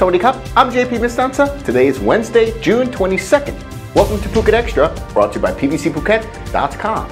Sawadee I'm JP Mestanza. Today is Wednesday, June 22nd. Welcome to Phuket Extra, brought to you by pbcphuket.com.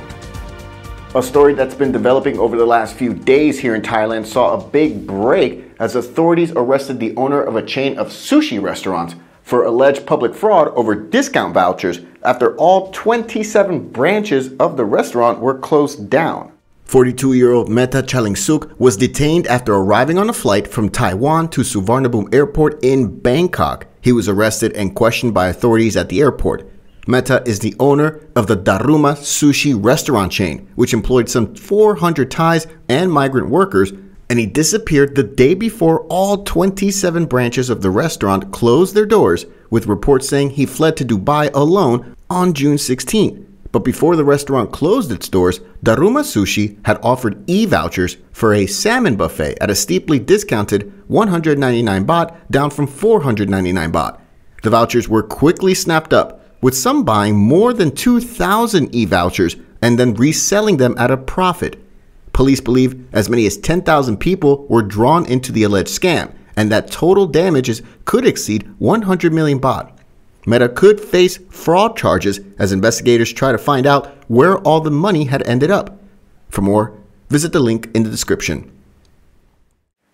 A story that's been developing over the last few days here in Thailand saw a big break as authorities arrested the owner of a chain of sushi restaurants for alleged public fraud over discount vouchers after all 27 branches of the restaurant were closed down. 42-year-old Meta Chalingsuk was detained after arriving on a flight from Taiwan to Suvarnabhumi Airport in Bangkok. He was arrested and questioned by authorities at the airport. Meta is the owner of the Daruma Sushi restaurant chain, which employed some 400 Thais and migrant workers, and he disappeared the day before all 27 branches of the restaurant closed their doors, with reports saying he fled to Dubai alone on June 16. But before the restaurant closed its doors, Daruma Sushi had offered e-vouchers for a salmon buffet at a steeply discounted 199 baht, down from 499 baht. The vouchers were quickly snapped up, with some buying more than 2,000 e-vouchers and then reselling them at a profit. Police believe as many as 10,000 people were drawn into the alleged scam, and that total damages could exceed 100 million baht. Meta could face fraud charges as investigators try to find out where all the money had ended up. For more, visit the link in the description.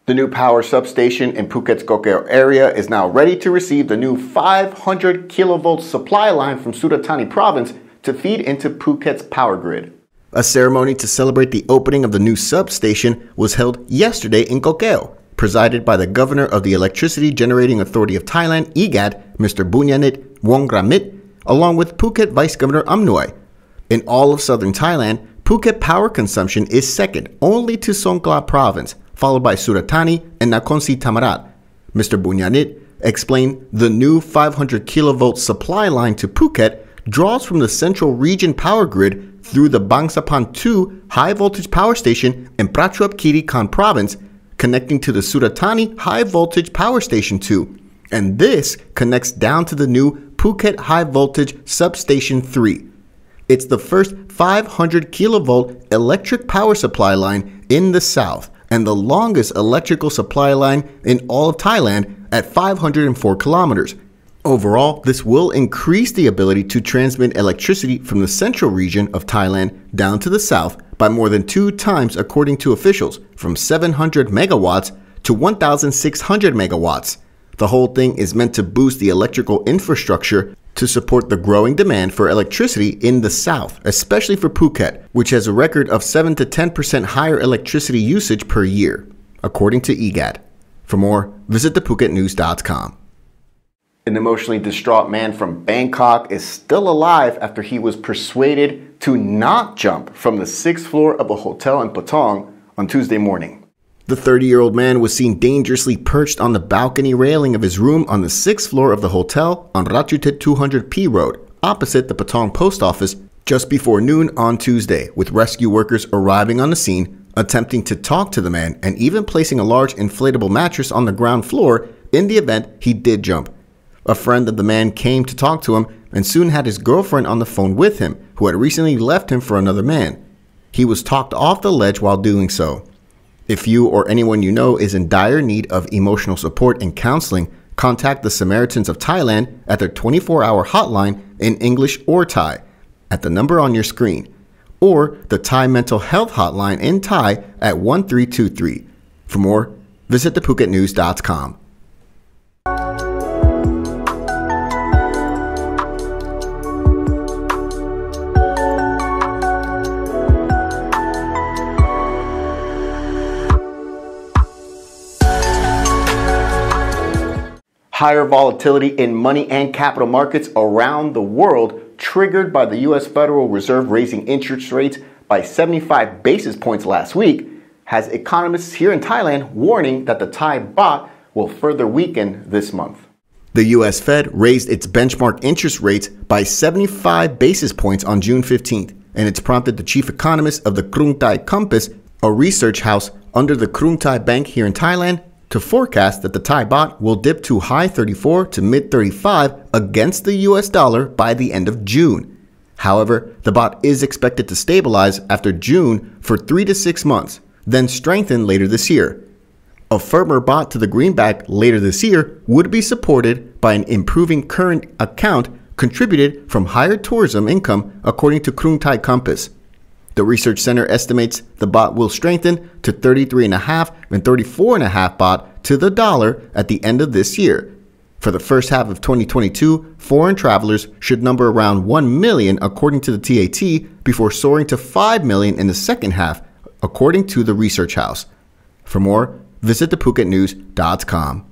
The new power substation in Phuket's Kokeo area is now ready to receive the new 500 kilovolt supply line from Suratthani province to feed into Phuket's power grid. A ceremony to celebrate the opening of the new substation was held yesterday in Kokeo, presided by the governor of the Electricity Generating Authority of Thailand, EGAT, Mr. Bunyanit Wongramit, along with Phuket Vice Governor Amnoy. In all of southern Thailand, Phuket power consumption is second only to Songkhla province, followed by Suratthani and Nakhon Si Thammarat. Mr. Bunyanit explained the new 500 kilovolt supply line to Phuket draws from the central region power grid through the Bangsapan 2 high voltage power station in Prachuap Khiri Khan province, connecting to the Suratthani High Voltage Power Station 2, and this connects down to the new Phuket High Voltage Substation 3. It's the first 500 kilovolt electric power supply line in the south and the longest electrical supply line in all of Thailand at 504 kilometers. Overall, this will increase the ability to transmit electricity from the central region of Thailand down to the south by more than 2 times, according to officials, from 700 megawatts to 1,600 megawatts. The whole thing is meant to boost the electrical infrastructure to support the growing demand for electricity in the south, especially for Phuket, which has a record of 7 to 10% higher electricity usage per year, according to EGAT. For more, visit thephuketnews.com. An emotionally distraught man from Bangkok is still alive after he was persuaded to not jump from the 6th floor of a hotel in Patong on Tuesday morning. The 30-year-old man was seen dangerously perched on the balcony railing of his room on the 6th floor of the hotel on Ratchathit 200P Road, opposite the Patong post office, just before noon on Tuesday, with rescue workers arriving on the scene, attempting to talk to the man, and even placing a large inflatable mattress on the ground floor in the event he did jump. A friend of the man came to talk to him and soon had his girlfriend on the phone with him, who had recently left him for another man. He was talked off the ledge while doing so. If you or anyone you know is in dire need of emotional support and counseling, contact the Samaritans of Thailand at their 24-hour hotline in English or Thai at the number on your screen, or the Thai Mental Health Hotline in Thai at 1323. For more, visit thephuketnews.com. Higher volatility in money and capital markets around the world, triggered by the U.S. Federal Reserve raising interest rates by 75 basis points last week, has economists here in Thailand warning that the Thai baht will further weaken this month. The U.S. Fed raised its benchmark interest rates by 75 basis points on June 15th, and it's prompted the chief economist of the Krung Thai Compass, a research house under the Krung Thai Bank here in Thailand, to forecast that the Thai baht will dip to high 34 to mid 35 against the US dollar by the end of June. However, the baht is expected to stabilize after June for 3 to 6 months, then strengthen later this year. A firmer baht to the greenback later this year would be supported by an improving current account contributed from higher tourism income, according to Krung Thai Compass. The research center estimates the baht will strengthen to 33.5 and 34.5 baht to the dollar at the end of this year. For the first half of 2022, foreign travelers should number around 1 million according to the TAT, before soaring to 5 million in the second half, according to the research house. For more, visit thephuket.news.com.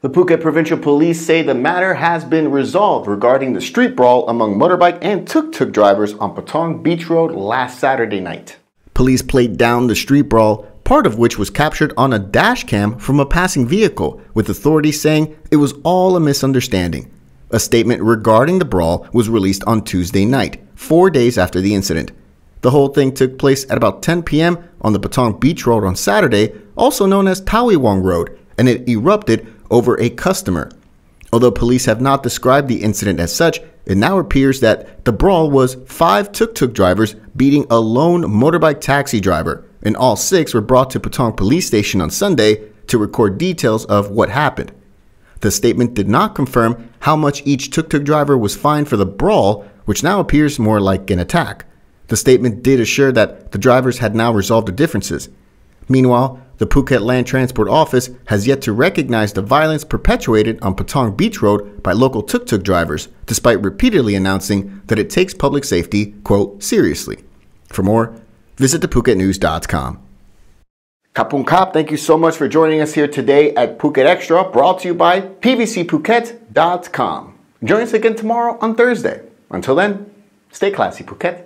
The Phuket Provincial Police say the matter has been resolved regarding the street brawl among motorbike and tuk-tuk drivers on Patong Beach Road last Saturday night. Police played down the street brawl, part of which was captured on a dash cam from a passing vehicle, with authorities saying it was all a misunderstanding. A statement regarding the brawl was released on Tuesday night, 4 days after the incident. The whole thing took place at about 10 p.m. on the Patong Beach Road on Saturday, also known as Tawiwong Road, and it erupted over a customer. Although police have not described the incident as such, it now appears that the brawl was 5 tuk-tuk drivers beating a lone motorbike taxi driver, and all 6 were brought to Patong Police Station on Sunday to record details of what happened. The statement did not confirm how much each tuk-tuk driver was fined for the brawl, which now appears more like an attack. The statement did assure that the drivers had now resolved the differences. Meanwhile, the Phuket Land Transport Office has yet to recognize the violence perpetuated on Patong Beach Road by local tuk-tuk drivers, despite repeatedly announcing that it takes public safety, quote, seriously. For more, visit thephuket.news.com. Kapung Kap, thank you so much for joining us here today at Phuket Extra, brought to you by pvcphuket.com. Join us again tomorrow on Thursday. Until then, stay classy, Phuket.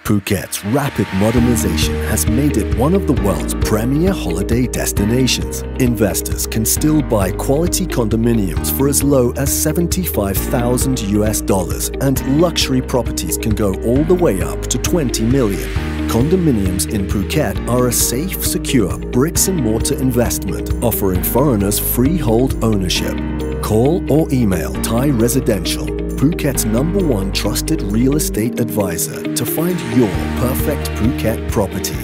Phuket's rapid modernization has made it one of the world's premier holiday destinations. Investors can still buy quality condominiums for as low as $75,000, and luxury properties can go all the way up to 20 million. Condominiums in Phuket are a safe, secure bricks-and-mortar investment offering foreigners freehold ownership. Call or email Thai Residential, Phuket's #1 trusted real estate advisor, to find your perfect Phuket property.